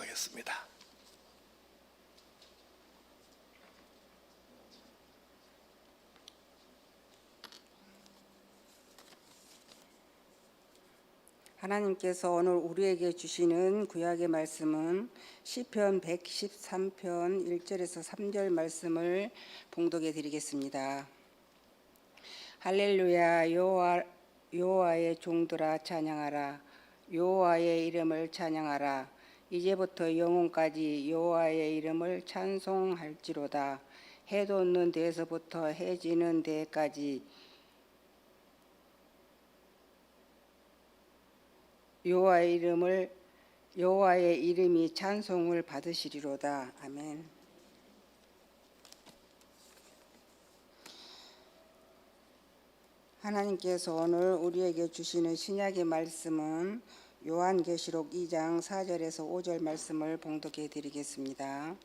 기도하겠습니다. 하나님께서 오늘 우리에게 주시는 구약의 말씀은 시편 113편 1절에서 3절 말씀을 봉독해 드리겠습니다. 할렐루야. 여호와의 종들아 찬양하라. 여호와의 이름을 찬양하라. 이제부터 영원까지 여호와의 이름을 찬송할지로다. 해 돋는 데에서부터 해 지는 데까지 여호와의 이름이 찬송을 받으시리로다. 아멘. 하나님께서 오늘 우리에게 주시는 신약의 말씀은 요한계시록 2장 4절에서 5절 말씀을 봉독해 드리겠습니다.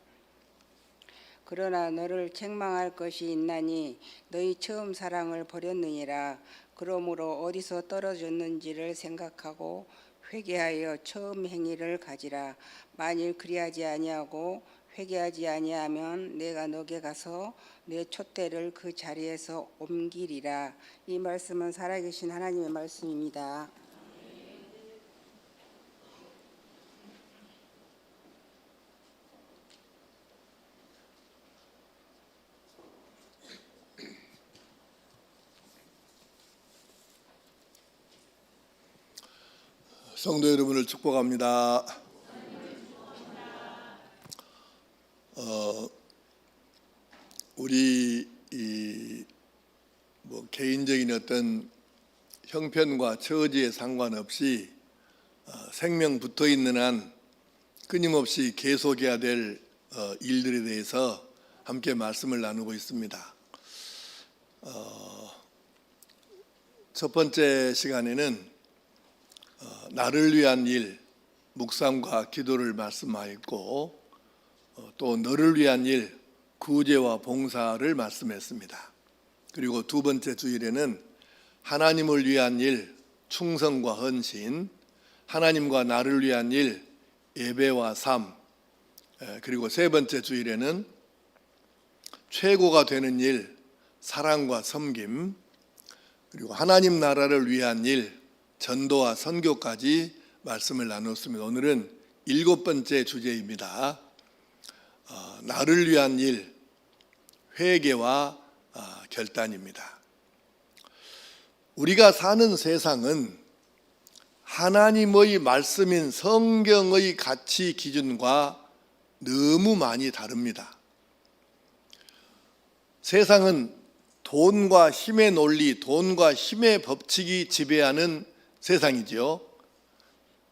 그러나 너를 책망할 것이 있나니 너희 처음 사랑을 버렸느니라. 그러므로 어디서 떨어졌는지를 생각하고 회개하여 처음 행위를 가지라. 만일 그리하지 아니하고 회개하지 아니하면 내가 너게 가서 내 촛대를 그 자리에서 옮기리라. 이 말씀은 살아계신 하나님의 말씀입니다. 성도 여러분을 축복합니다. 우리 개인적인 어떤 형편과 처지에 상관없이 생명 붙어 있는 한 끊임없이 계속해야 될 일들에 대해서 함께 말씀을 나누고 있습니다. 첫 번째 시간에는 나를 위한 일, 묵상과 기도를 말씀하였고, 또 너를 위한 일, 구제와 봉사를 말씀했습니다. 그리고 두 번째 주일에는 하나님을 위한 일, 충성과 헌신, 하나님과 나를 위한 일, 예배와 삶, 그리고 세 번째 주일에는 최고가 되는 일, 사랑과 섬김, 그리고 하나님 나라를 위한 일, 전도와 선교까지 말씀을 나눴습니다. 오늘은 일곱 번째 주제입니다. 나를 위한 일, 회개와 결단입니다. 우리가 사는 세상은 하나님의 말씀인 성경의 가치 기준과 너무 많이 다릅니다. 세상은 돈과 힘의 논리, 돈과 힘의 법칙이 지배하는 세상이지요.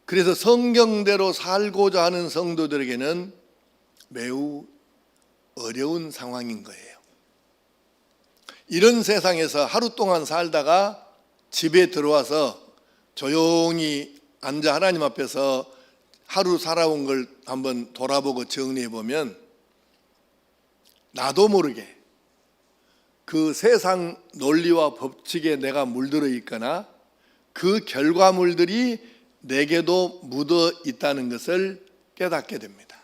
그래서 성경대로 살고자 하는 성도들에게는 매우 어려운 상황인 거예요. 이런 세상에서 하루 동안 살다가 집에 들어와서 조용히 앉아 하나님 앞에서 하루 살아온 걸 한번 돌아보고 정리해 보면 나도 모르게 그 세상 논리와 법칙에 내가 물들어 있거나 그 결과물들이 내게도 묻어 있다는 것을 깨닫게 됩니다.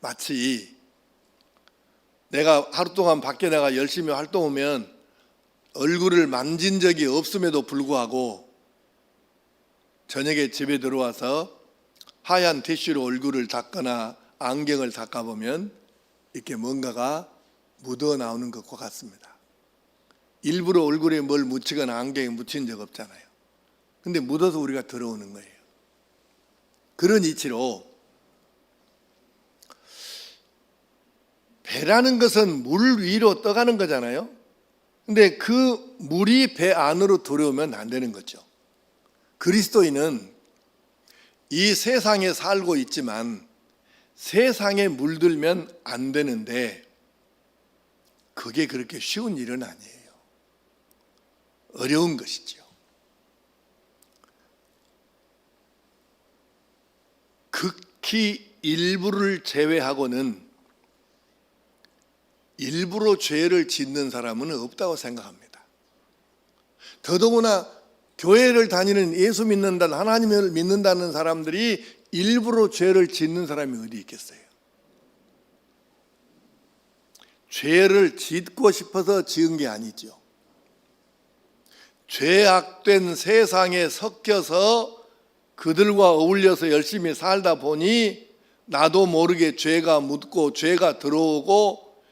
마치 내가 하루 동안 밖에 나가 열심히 활동하면 얼굴을 만진 적이 없음에도 불구하고 저녁에 집에 들어와서 하얀 티슈로 얼굴을 닦거나 안경을 닦아보면 이렇게 뭔가가 묻어 나오는 것과 같습니다. 일부러 얼굴에 뭘 묻히거나 안경에 묻힌 적 없잖아요. 근데 묻어서 우리가 들어오는 거예요. 그런 이치로 배라는 것은 물 위로 떠가는 거잖아요. 근데 그 물이 배 안으로 들어오면 안 되는 거죠. 그리스도인은 이 세상에 살고 있지만 세상에 물들면 안 되는데 그게 그렇게 쉬운 일은 아니에요. 어려운 것이죠. 극히 일부를 제외하고는 일부러 죄를 짓는 사람은 없다고 생각합니다. 더더구나 교회를 다니는 예수 믿는다는 하나님을 믿는다는 사람들이 일부러 죄를 짓는 사람이 어디 있겠어요? 죄를 짓고 싶어서 지은 게 아니죠. 죄악된 세상에 섞여서 그들과 어울려서 열심히 살다 보니 나도 모르게 죄가 묻고 죄가 들어오고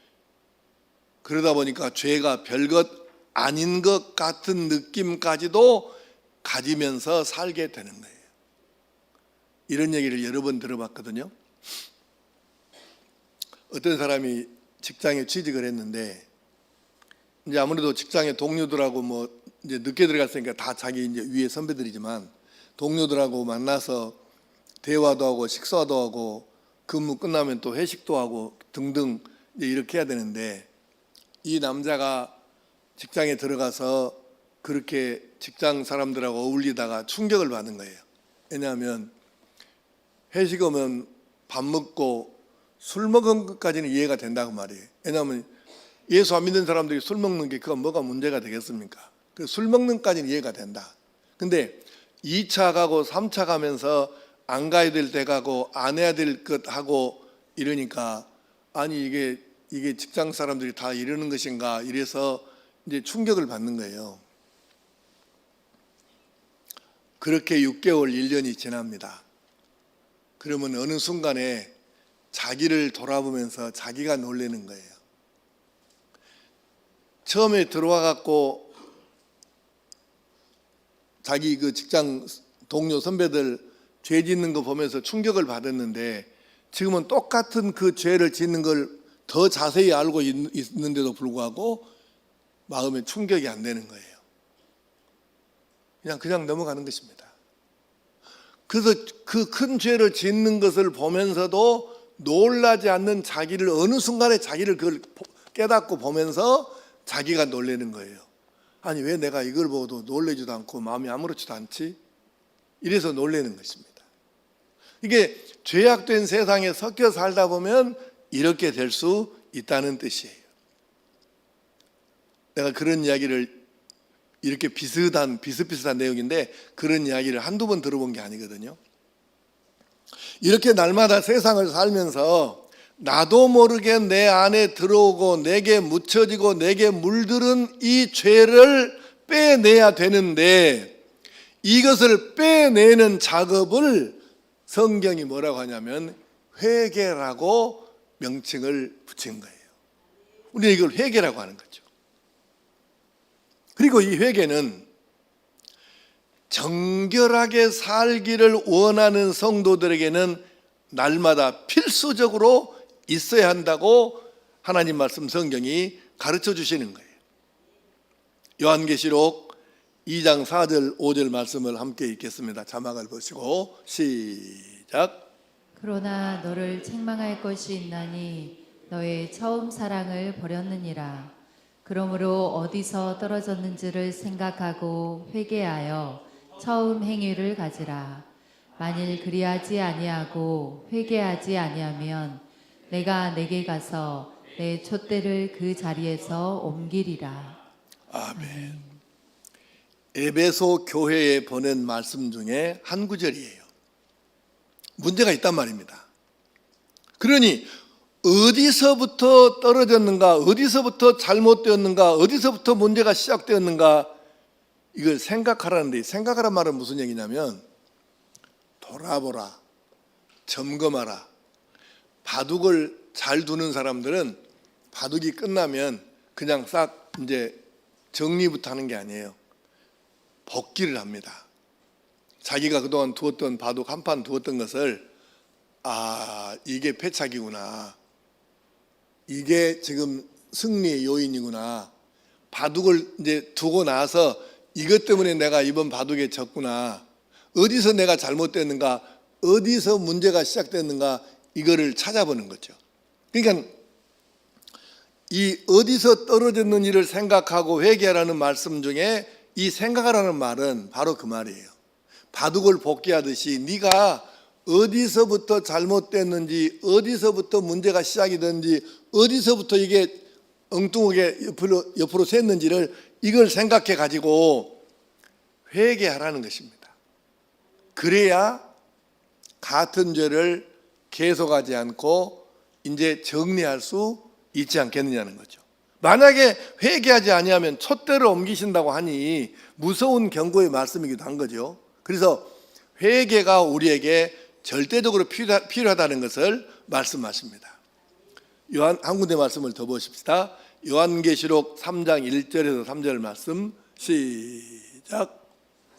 그러다 보니까 죄가 별것 아닌 것 같은 느낌까지도 가지면서 살게 되는 거예요. 이런 얘기를 여러 번 들어봤거든요. 어떤 사람이 직장에 취직을 했는데 이제 아무래도 직장의 동료들하고 뭐 이제 늦게 들어갔으니까 다 자기 이제 위에 선배들이지만 동료들하고 만나서 대화도 하고 식사도 하고 근무 끝나면 또 회식도 하고 등등 이제 이렇게 해야 되는데 이 남자가 직장에 들어가서 그렇게 직장 사람들하고 어울리다가 충격을 받은 거예요. 왜냐하면 회식 오면 밥 먹고 술 먹은 것까지는 이해가 된다고 말이에요. 왜냐하면 예수 안 믿는 사람들이 술 먹는 게 그건 뭐가 문제가 되겠습니까? 술 먹는 것까지는 이해가 된다. 근데 2차 가고 3차 가면서 안 가야 될 때 가고 안 해야 될 것 하고 이러니까 아니 이게 직장 사람들이 다 이러는 것인가 이래서 이제 충격을 받는 거예요. 그렇게 6개월, 1년이 지납니다. 그러면 어느 순간에 자기를 돌아보면서 자기가 놀라는 거예요. 처음에 들어와 갖고 자기 그 직장 동료 선배들 죄 짓는 거 보면서 충격을 받았는데 지금은 똑같은 그 죄를 짓는 걸 더 자세히 알고 있는데도 불구하고 마음에 충격이 안 되는 거예요. 그냥 넘어가는 것입니다. 그래서 그 큰 죄를 짓는 것을 보면서도 놀라지 않는 자기를 어느 순간에 자기를 그걸 깨닫고 보면서 자기가 놀라는 거예요. 아니 왜 내가 이걸 보고도 놀라지도 않고 마음이 아무렇지도 않지? 이래서 놀라는 것입니다. 이게 죄악된 세상에 섞여 살다 보면 이렇게 될 수 있다는 뜻이에요. 내가 그런 이야기를 이렇게 비슷비슷한 내용인데 그런 이야기를 한두 번 들어본 게 아니거든요. 이렇게 날마다 세상을 살면서 나도 모르게 내 안에 들어오고 내게 묻혀지고 내게 물들은 이 죄를 빼내야 되는데 이것을 빼내는 작업을 성경이 뭐라고 하냐면 회개라고 명칭을 붙인 거예요. 우리는 이걸 회개라고 하는 거죠. 그리고 이 회개는 정결하게 살기를 원하는 성도들에게는 날마다 필수적으로 있어야 한다고 하나님 말씀 성경이 가르쳐 주시는 거예요. 요한계시록 2장 4절 5절 말씀을 함께 읽겠습니다. 자막을 보시고 시작. 그러나 너를 책망할 것이 있나니 너의 처음 사랑을 버렸느니라. 그러므로 어디서 떨어졌는지를 생각하고 회개하여 처음 행위를 가지라. 만일 그리하지 아니하고 회개하지 아니하면 내가 내게 가서 내 촛대를 그 자리에서 옮기리라. 아멘. 에베소 교회에 보낸 말씀 중에 한 구절이에요. 문제가 있단 말입니다. 그러니 어디서부터 떨어졌는가, 어디서부터 잘못되었는가, 어디서부터 문제가 시작되었는가 이걸 생각하라는데, 생각하란 말은 무슨 얘기냐면 돌아보라, 점검하라. 바둑을 잘 두는 사람들은 바둑이 끝나면 그냥 싹 이제 정리부터 하는 게 아니에요. 복기를 합니다. 자기가 그동안 두었던 바둑 한 판 두었던 것을 이게 패착이구나, 이게 지금 승리의 요인이구나, 바둑을 이제 두고 나서 이것 때문에 내가 이번 바둑에 졌구나, 어디서 내가 잘못됐는가, 어디서 문제가 시작됐는가, 이거를 찾아보는 거죠. 그러니까 이 어디서 떨어졌는지를 생각하고 회개하라는 말씀 중에 이 생각하라는 말은 바로 그 말이에요. 바둑을 복귀하듯이 네가 어디서부터 잘못됐는지, 어디서부터 문제가 시작이 됐는지, 어디서부터 이게 엉뚱하게 옆으로 샜는지를 이걸 생각해 가지고 회개하라는 것입니다. 그래야 같은 죄를 계속하지 않고 이제 정리할 수 있지 않겠느냐는 거죠. 만약에 회개하지 아니하면 촛대로 옮기신다고 하니 무서운 경고의 말씀이기도 한 거죠. 그래서 회개가 우리에게 절대적으로 필요하다는 것을 말씀하십니다. 요한 한 군데 말씀을 더 보십시다. 요한계시록 3장 1절에서 3절 말씀 시작.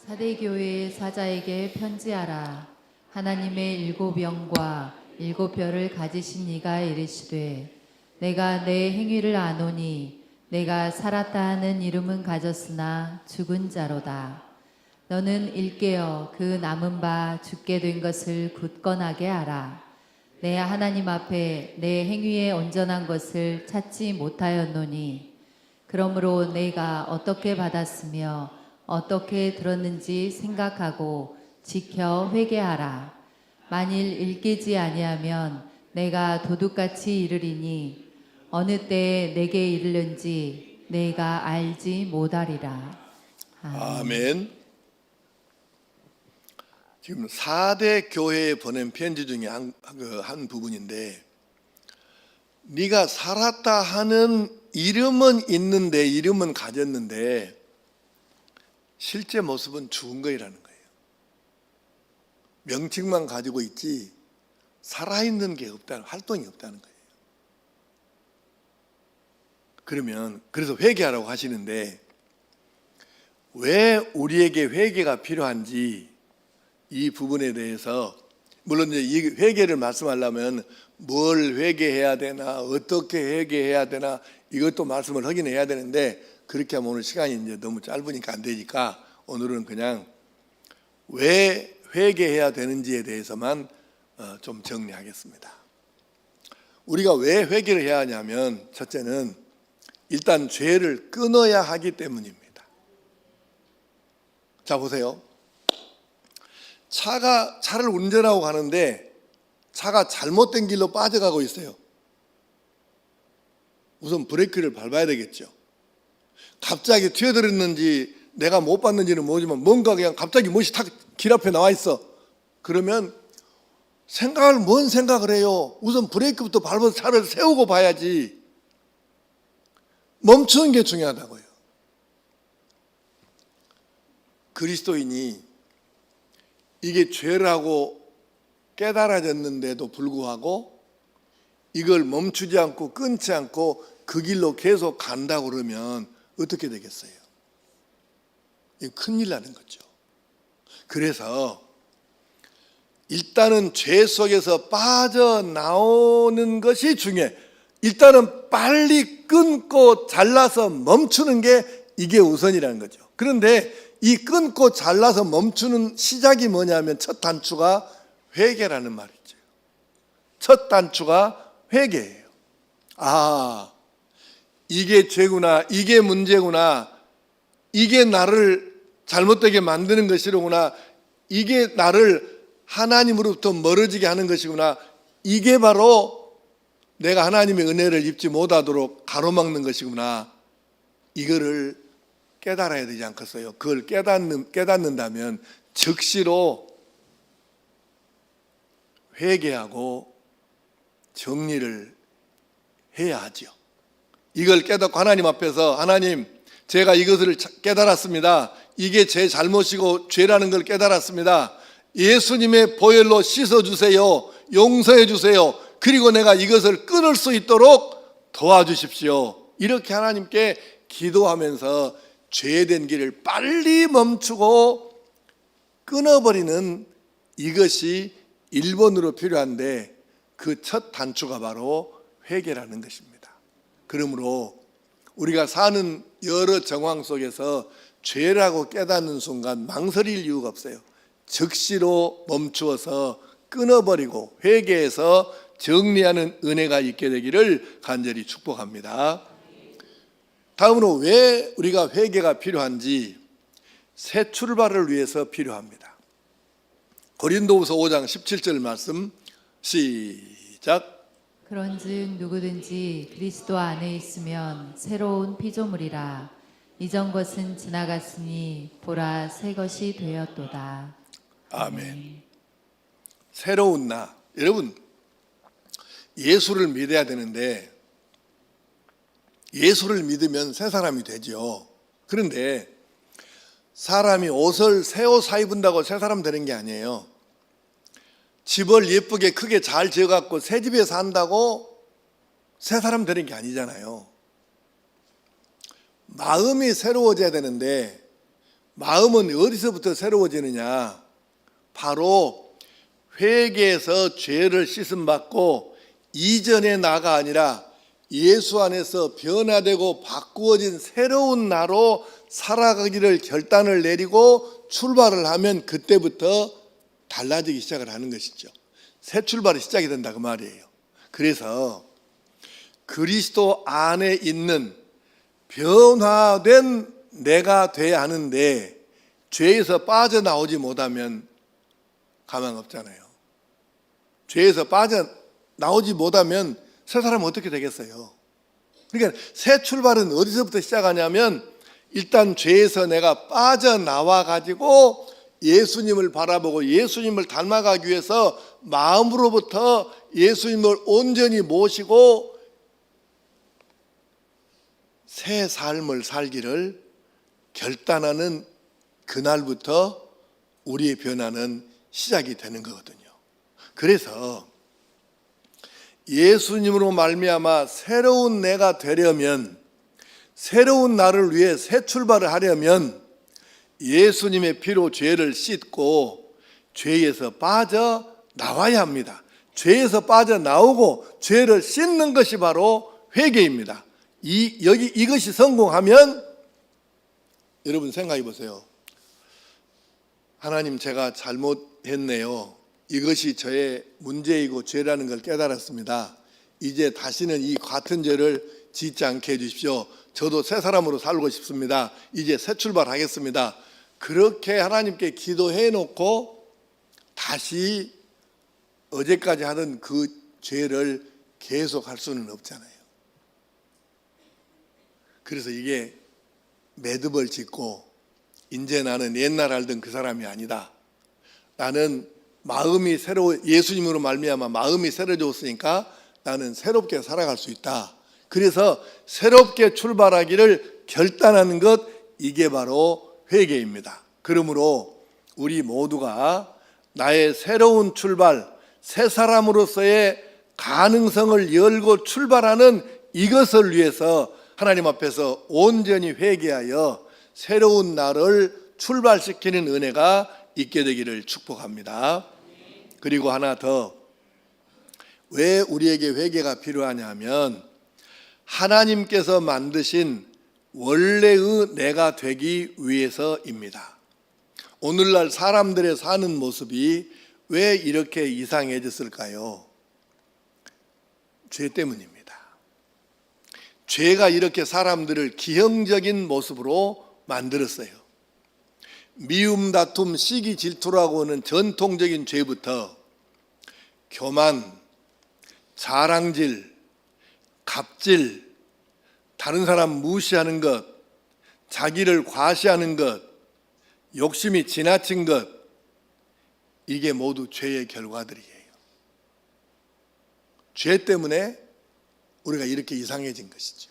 사대교회의 사자에게 편지하라. 하나님의 일곱 영과 일곱 별을 가지신 이가 이르시되 내가 내 행위를 아노니 내가 살았다 하는 이름은 가졌으나 죽은 자로다. 너는 일깨어 그 남은 바 죽게 된 것을 굳건하게 알아. 내 하나님 앞에 내 행위에 온전한 것을 찾지 못하였노니 그러므로 내가 어떻게 받았으며 어떻게 들었는지 생각하고 지켜 회개하라. 만일 일깨지 아니하면 내가 도둑같이 이르리니 어느 때에 내게 이르는지 내가 알지 못하리라. 아멘. 지금 4대 교회에 보낸 편지 중에 한 부분인데, 네가 살았다 하는 이름은 있는데, 이름은 가졌는데 실제 모습은 죽은 거라는 거예요. 명칭만 가지고 있지 살아있는 게 없다는, 활동이 없다는 거예요. 그래서 회개하라고 하시는데, 왜 우리에게 회개가 필요한지 이 부분에 대해서, 물론 이제 이 회개를 말씀하려면 뭘 회개해야 되나, 어떻게 회개해야 되나, 이것도 말씀을 하긴 해야 되는데, 그렇게 하면 오늘 시간이 이제 너무 짧으니까 안 되니까 오늘은 그냥 왜 회개해야 되는지에 대해서만 좀 정리하겠습니다. 우리가 왜 회개를 해야 하냐면, 첫째는 일단 죄를 끊어야 하기 때문입니다. 자, 보세요. 차를 운전하고 가는데 차가 잘못된 길로 빠져가고 있어요. 우선 브레이크를 밟아야 되겠죠. 갑자기 튀어들었는지 내가 못 봤는지는 모르지만 뭔가 그냥 갑자기 무엇이 탁 길 앞에 나와 있어. 그러면 뭔 생각을 해요. 우선 브레이크부터 밟아서 차를 세우고 봐야지. 멈추는 게 중요하다고요. 그리스도인이 이게 죄라고 깨달아졌는데도 불구하고 이걸 멈추지 않고 끊지 않고 그 길로 계속 간다고 그러면 어떻게 되겠어요? 이게 큰일 나는 거죠. 그래서 일단은 죄 속에서 빠져나오는 것이 중요해. 일단은 빨리 끊고 잘라서 멈추는 게 이게 우선이라는 거죠. 그런데 이 끊고 잘라서 멈추는 시작이 뭐냐면 첫 단추가 회개라는 말이죠. 첫 단추가 회개예요. 아, 이게 죄구나, 이게 문제구나, 이게 나를 잘못되게 만드는 것이로구나, 이게 나를 하나님으로부터 멀어지게 하는 것이구나, 이게 바로 내가 하나님의 은혜를 입지 못하도록 가로막는 것이구나, 이거를 깨달아야 되지 않겠어요? 그걸 깨닫는다면 즉시로 회개하고 정리를 해야 하죠. 이걸 깨닫고 하나님 앞에서, 하나님, 제가 이것을 깨달았습니다. 이게 제 잘못이고 죄라는 걸 깨달았습니다. 예수님의 보혈로 씻어주세요. 용서해주세요. 그리고 내가 이것을 끊을 수 있도록 도와주십시오. 이렇게 하나님께 기도하면서 죄된 길을 빨리 멈추고 끊어버리는 이것이 1번으로 필요한데, 그 첫 단추가 바로 회개라는 것입니다. 그러므로 우리가 사는 여러 정황 속에서 죄라고 깨닫는 순간 망설일 이유가 없어요. 즉시로 멈추어서 끊어버리고 회개해서 정리하는 은혜가 있게 되기를 간절히 축복합니다. 다음으로 왜 우리가 회개가 필요한지, 새 출발을 위해서 필요합니다. 고린도후서 5장 17절 말씀 시작. 그런즉 누구든지 그리스도 안에 있으면 새로운 피조물이라. 이전 것은 지나갔으니 보라 새 것이 되었도다. 아멘. 새로운 나. 여러분, 예수를 믿어야 되는데 예수를 믿으면 새 사람이 되죠. 그런데 사람이 옷을 새 옷 사입은다고 새 사람 되는 게 아니에요. 집을 예쁘게 크게 잘 지어갖고 새 집에 산다고 새 사람 되는 게 아니잖아요. 마음이 새로워져야 되는데 마음은 어디서부터 새로워지느냐? 바로 회개해서 죄를 씻음받고 이전의 나가 아니라 예수 안에서 변화되고 바꾸어진 새로운 나로 살아가기를 결단을 내리고 출발을 하면 그때부터 달라지기 시작을 하는 것이죠. 새 출발이 시작이 된다 그 말이에요. 그래서 그리스도 안에 있는 변화된 내가 돼야 하는데 죄에서 빠져나오지 못하면 가망 없잖아요. 죄에서 빠져나오지 못하면 새 사람은 어떻게 되겠어요? 그러니까 새 출발은 어디서부터 시작하냐면 일단 죄에서 내가 빠져나와 가지고 예수님을 바라보고 예수님을 닮아가기 위해서 마음으로부터 예수님을 온전히 모시고 새 삶을 살기를 결단하는 그날부터 우리의 변화는 시작이 되는 거거든요. 그래서 예수님으로 말미암아 새로운 내가 되려면, 새로운 나를 위해 새 출발을 하려면 예수님의 피로 죄를 씻고 죄에서 빠져나와야 합니다. 죄에서 빠져나오고 죄를 씻는 것이 바로 회개입니다. 이것이 성공하면 여러분 생각해 보세요. 하나님, 제가 잘못했네요. 이것이 저의 문제이고 죄라는 걸 깨달았습니다. 이제 다시는 이 같은 죄를 짓지 않게 해주십시오. 저도 새 사람으로 살고 싶습니다. 이제 새 출발하겠습니다. 그렇게 하나님께 기도해 놓고 다시 어제까지 하던 그 죄를 계속할 수는 없잖아요. 그래서 이게 매듭을 짓고 이제 나는 옛날 알던 그 사람이 아니다. 나는 마음이 예수님으로 말미암아 마음이 새로워졌으니까 나는 새롭게 살아갈 수 있다. 그래서 새롭게 출발하기를 결단하는 것, 이게 바로 회개입니다. 그러므로 우리 모두가 나의 새로운 출발, 새 사람으로서의 가능성을 열고 출발하는 이것을 위해서 하나님 앞에서 온전히 회개하여 새로운 날을 출발시키는 은혜가 있게 되기를 축복합니다. 그리고 하나 더, 왜 우리에게 회개가 필요하냐 하면 하나님께서 만드신 원래의 내가 되기 위해서입니다. 오늘날 사람들의 사는 모습이 왜 이렇게 이상해졌을까요? 죄 때문입니다. 죄가 이렇게 사람들을 기형적인 모습으로 만들었어요. 미움, 다툼, 시기, 질투라고 하는 전통적인 죄부터 교만, 자랑질, 갑질, 다른 사람 무시하는 것, 자기를 과시하는 것, 욕심이 지나친 것, 이게 모두 죄의 결과들이에요. 죄 때문에 우리가 이렇게 이상해진 것이죠.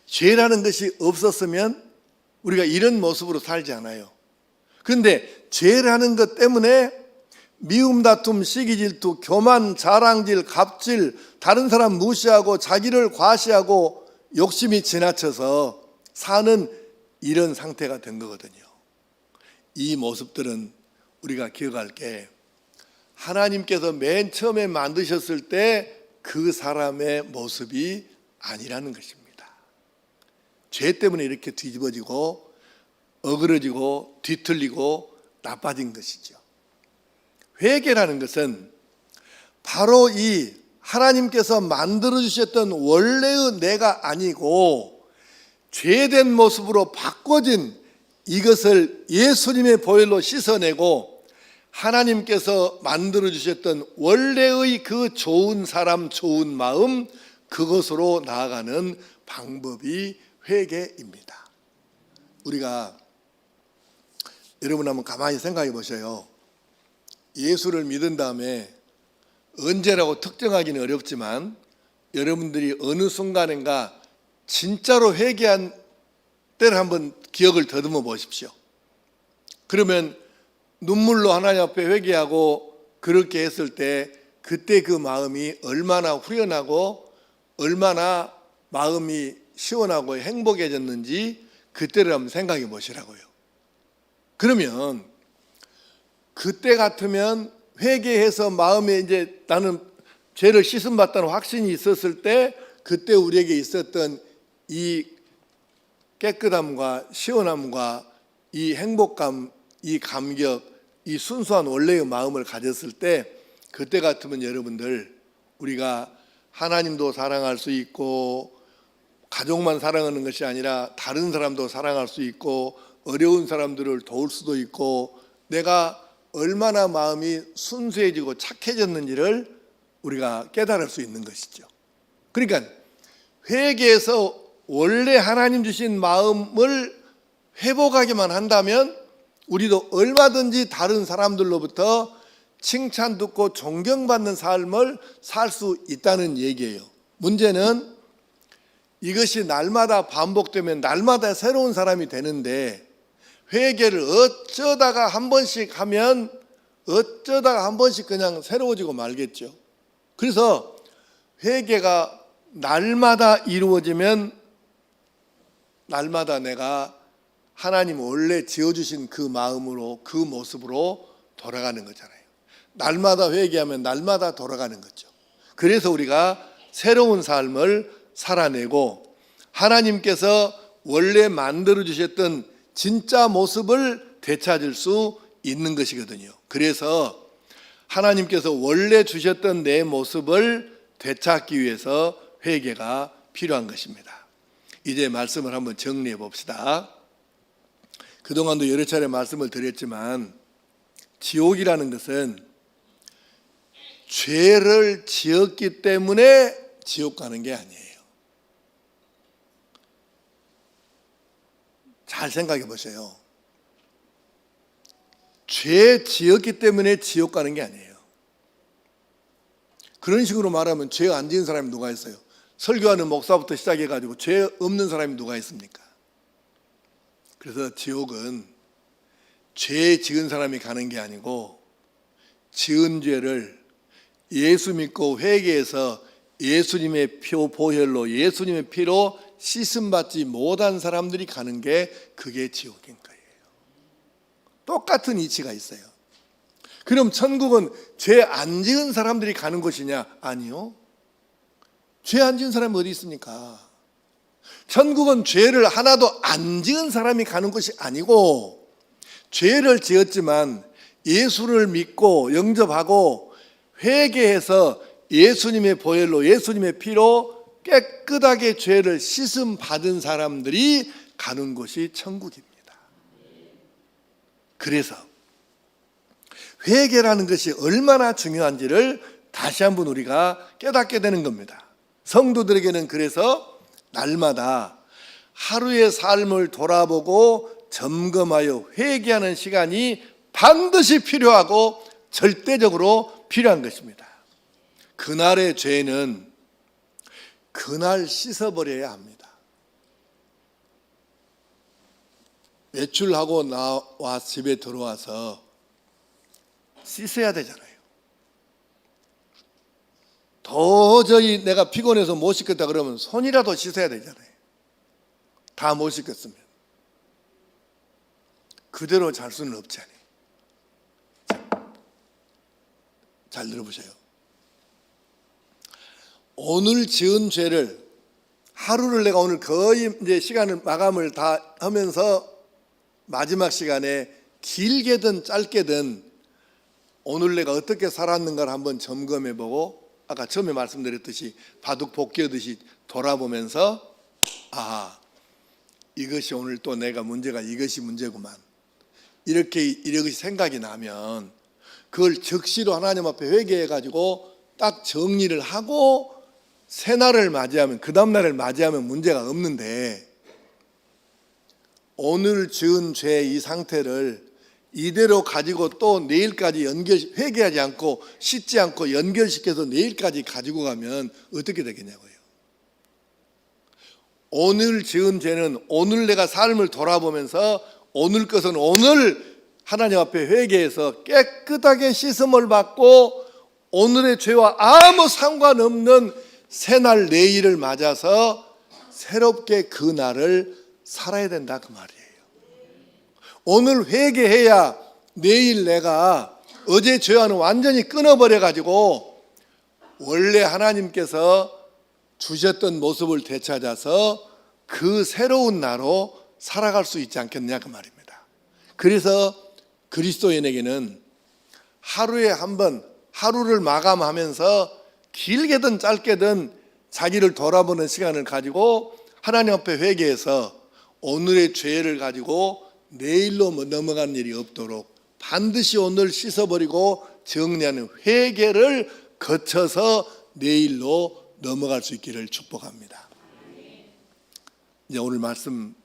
죄라는 것이 없었으면 우리가 이런 모습으로 살지 않아요. 그런데 죄라는 것 때문에 미움, 다툼, 시기, 질투, 교만, 자랑질, 갑질, 다른 사람 무시하고 자기를 과시하고 욕심이 지나쳐서 사는 이런 상태가 된 거거든요. 이 모습들은 우리가 기억할 게 하나님께서 맨 처음에 만드셨을 때 그 사람의 모습이 아니라는 것입니다. 죄 때문에 이렇게 뒤집어지고 어그러지고 뒤틀리고 나빠진 것이죠. 회개라는 것은 바로 이 하나님께서 만들어 주셨던 원래의 내가 아니고 죄된 모습으로 바꿔진 이것을 예수님의 보혈로 씻어내고 하나님께서 만들어 주셨던 원래의 그 좋은 사람, 좋은 마음, 그것으로 나아가는 방법이 회개입니다. 우리가 여러분 한번 가만히 생각해 보셔요. 예수를 믿은 다음에 언제라고 특정하기는 어렵지만 여러분들이 어느 순간인가 진짜로 회개한 때를 한번 기억을 더듬어 보십시오. 그러면 눈물로 하나님 앞에 회개하고 그렇게 했을 때 그때 그 마음이 얼마나 후련하고 얼마나 마음이 시원하고 행복해졌는지 그때를 한번 생각해 보시라고요. 그러면 그때 같으면 회개해서 마음에 이제 나는 죄를 씻음 받다는 확신이 있었을 때 그때 우리에게 있었던 이 깨끗함과 시원함과 이 행복감, 이 감격, 이 순수한 원래의 마음을 가졌을 때 그때 같으면 여러분들 우리가 하나님도 사랑할 수 있고 가족만 사랑하는 것이 아니라 다른 사람도 사랑할 수 있고 어려운 사람들을 도울 수도 있고 내가 얼마나 마음이 순수해지고 착해졌는지를 우리가 깨달을 수 있는 것이죠. 그러니까 회개해서 원래 하나님 주신 마음을 회복하기만 한다면 우리도 얼마든지 다른 사람들로부터 칭찬 듣고 존경받는 삶을 살 수 있다는 얘기예요. 문제는 이것이 날마다 반복되면 날마다 새로운 사람이 되는데 회개를 어쩌다가 한 번씩 하면 어쩌다가 한 번씩 그냥 새로워지고 말겠죠. 그래서 회개가 날마다 이루어지면 날마다 내가 하나님 원래 지어주신 그 마음으로 그 모습으로 돌아가는 거잖아요. 날마다 회개하면 날마다 돌아가는 거죠. 그래서 우리가 새로운 삶을 살아내고 하나님께서 원래 만들어 주셨던 진짜 모습을 되찾을 수 있는 것이거든요. 그래서 하나님께서 원래 주셨던 내 모습을 되찾기 위해서 회개가 필요한 것입니다. 이제 말씀을 한번 정리해 봅시다. 그동안도 여러 차례 말씀을 드렸지만 지옥이라는 것은 죄를 지었기 때문에 지옥 가는 게 아니에요. 잘 생각해 보세요. 죄 지었기 때문에 지옥 가는 게 아니에요. 그런 식으로 말하면 죄 안 지은 사람이 누가 있어요? 설교하는 목사부터 시작해가지고 죄 없는 사람이 누가 있습니까? 그래서 지옥은 죄 지은 사람이 가는 게 아니고 지은 죄를 예수 믿고 회개해서 예수님의 피 보혈로 예수님의 피로 씻음받지 못한 사람들이 가는 게 그게 지옥인 거예요. 똑같은 이치가 있어요. 그럼 천국은 죄 안 지은 사람들이 가는 곳이냐? 아니요. 죄 안 지은 사람이 어디 있습니까? 천국은 죄를 하나도 안 지은 사람이 가는 것이 아니고 죄를 지었지만 예수를 믿고 영접하고 회개해서 예수님의 보혈로 예수님의 피로 깨끗하게 죄를 씻음 받은 사람들이 가는 곳이 천국입니다. 그래서 회개라는 것이 얼마나 중요한지를 다시 한번 우리가 깨닫게 되는 겁니다. 성도들에게는 그래서 날마다 하루의 삶을 돌아보고 점검하여 회개하는 시간이 반드시 필요하고 절대적으로 필요한 것입니다. 그날의 죄는 그날 씻어버려야 합니다. 외출하고 나와 집에 들어와서 씻어야 되잖아요. 도저히 내가 피곤해서 못 씻겠다 그러면 손이라도 씻어야 되잖아요. 다 못 씻겠으면 그대로 잘 수는 없잖아요. 잘 들어보세요. 오늘 지은 죄를 하루를 내가 오늘 거의 이제 시간을 마감을 다 하면서 마지막 시간에 길게든 짧게든 오늘 내가 어떻게 살았는가를 한번 점검해보고 아까 처음에 말씀드렸듯이 바둑 복귀하듯이 돌아보면서 아 이것이 오늘 또 내가 문제가 이것이 문제구만 이렇게 생각이 나면 그걸 즉시로 하나님 앞에 회개해가지고 딱 정리를 하고 새날을 맞이하면 그 다음날을 맞이하면 문제가 없는데 오늘 지은 죄의 이 상태를 이대로 가지고 또 내일까지 회개하지 않고 씻지 않고 연결시켜서 내일까지 가지고 가면 어떻게 되겠냐고요. 오늘 지은 죄는 오늘 내가 삶을 돌아보면서 오늘 것은 오늘 하나님 앞에 회개해서 깨끗하게 씻음을 받고 오늘의 죄와 아무 상관없는 새날 내일을 맞아서 새롭게 그 날을 살아야 된다 그 말이에요. 오늘 회개해야 내일 내가 어제 죄와는 완전히 끊어버려 가지고 원래 하나님께서 주셨던 모습을 되찾아서 그 새로운 나로 살아갈 수 있지 않겠느냐 그 말입니다. 그래서 그리스도인에게는 하루에 한 번 하루를 마감하면서 길게든 짧게든 자기를 돌아보는 시간을 가지고 하나님 앞에 회개해서 오늘의 죄를 가지고 내일로 넘어가는 일이 없도록 반드시 오늘 씻어버리고 정리하는 회개를 거쳐서 내일로 넘어갈 수 있기를 축복합니다. 이제 오늘 말씀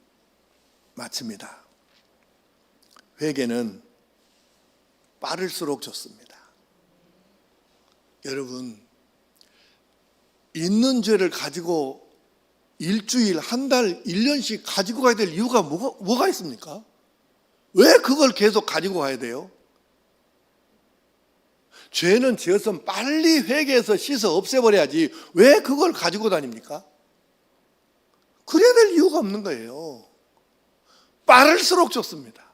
마칩니다. 회개는 빠를수록 좋습니다. 여러분, 있는 죄를 가지고 일주일, 한 달, 1년씩 가지고 가야 될 이유가 뭐가 있습니까? 왜 그걸 계속 가지고 가야 돼요? 죄는 지었으면 빨리 회개해서 씻어 없애버려야지 왜 그걸 가지고 다닙니까? 그래야 될 이유가 없는 거예요. 빠를수록 좋습니다.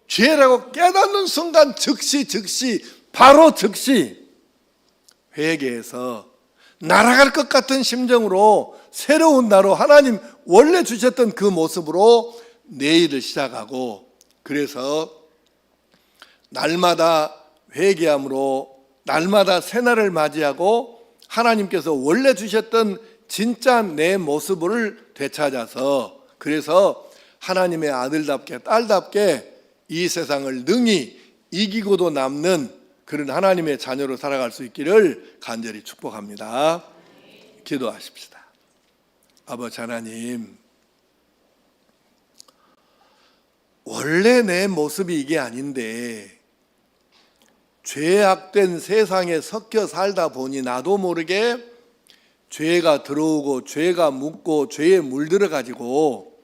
죄라고 깨닫는 순간 즉시 바로 회개해서 날아갈 것 같은 심정으로 새로운 나로 하나님 원래 주셨던 그 모습으로 내일을 시작하고, 그래서 날마다 회개함으로 날마다 새날을 맞이하고 하나님께서 원래 주셨던 진짜 내 모습을 되찾아서, 그래서 하나님의 아들답게 딸답게 이 세상을 능히 이기고도 남는 그런 하나님의 자녀로 살아갈 수 있기를 간절히 축복합니다. 기도하십시다. 아버지 하나님, 원래 내 모습이 이게 아닌데 죄악된 세상에 섞여 살다 보니 나도 모르게 죄가 들어오고 죄가 묻고 죄에 물들어 가지고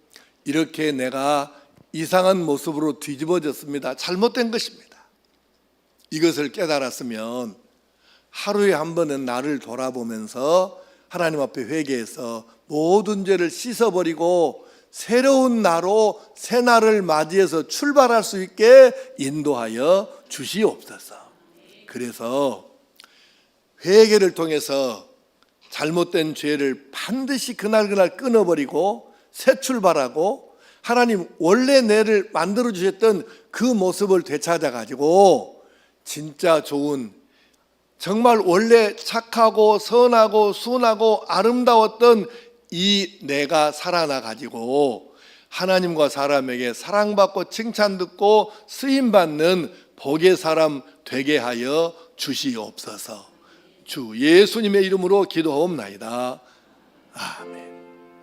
이렇게 내가 이상한 모습으로 뒤집어졌습니다. 잘못된 것입니다. 이것을 깨달았으면 하루에 한 번은 나를 돌아보면서 하나님 앞에 회개해서 모든 죄를 씻어버리고 새로운 나로 새 날을 맞이해서 출발할 수 있게 인도하여 주시옵소서. 그래서 회개를 통해서 잘못된 죄를 반드시 그날 끊어버리고 새 출발하고 하나님 원래 내를 만들어 주셨던 그 모습을 되찾아 가지고 진짜 좋은, 정말 원래 착하고 선하고 순하고 아름다웠던 이 내가 살아나 가지고 하나님과 사람에게 사랑받고 칭찬듣고 쓰임받는 복의 사람 되게 하여 주시옵소서. 주 예수님의 이름으로 기도하옵나이다. 아멘.